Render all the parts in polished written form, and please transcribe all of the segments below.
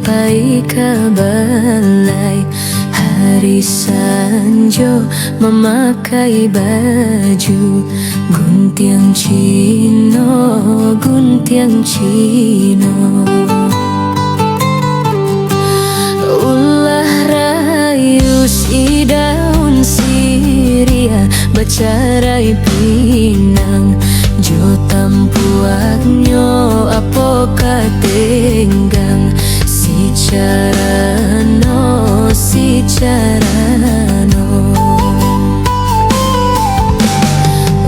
Pai kabalai hari sanjo memakai baju guntiang Cino, guntiang Cino. Ulah rayu si daun siria bacarai pinang jo tampuaknyo apo katenggang si carano, si carano.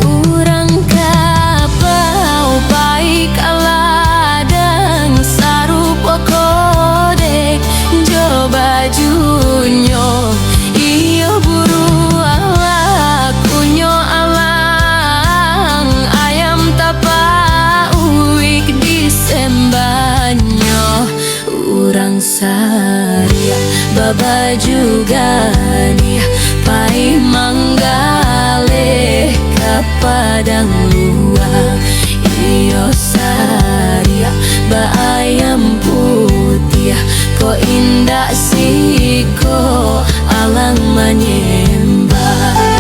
Urang kapau pai kaladang sarupo kodek jo bajunyo iyo buru ala kunyo alang ayam tapa uik disembanyo. Urang saria baba juga nih pai manggale ke padang luang iyo saria ba ayam putih ko indah siko alang menyembah.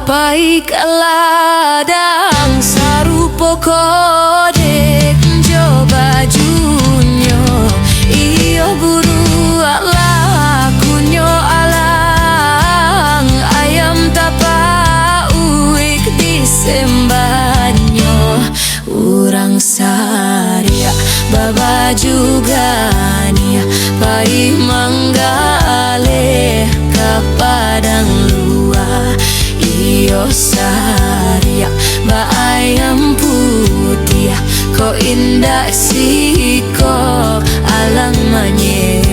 Pai kaladang sarupo kodek jo bajunyo iyo buru ala kunyo alang ayam tapa uik disembanyo. Urang saria baba juga nia pai manggale ke padang luar iyo saria ba ayam putih ko indah siko alang manye.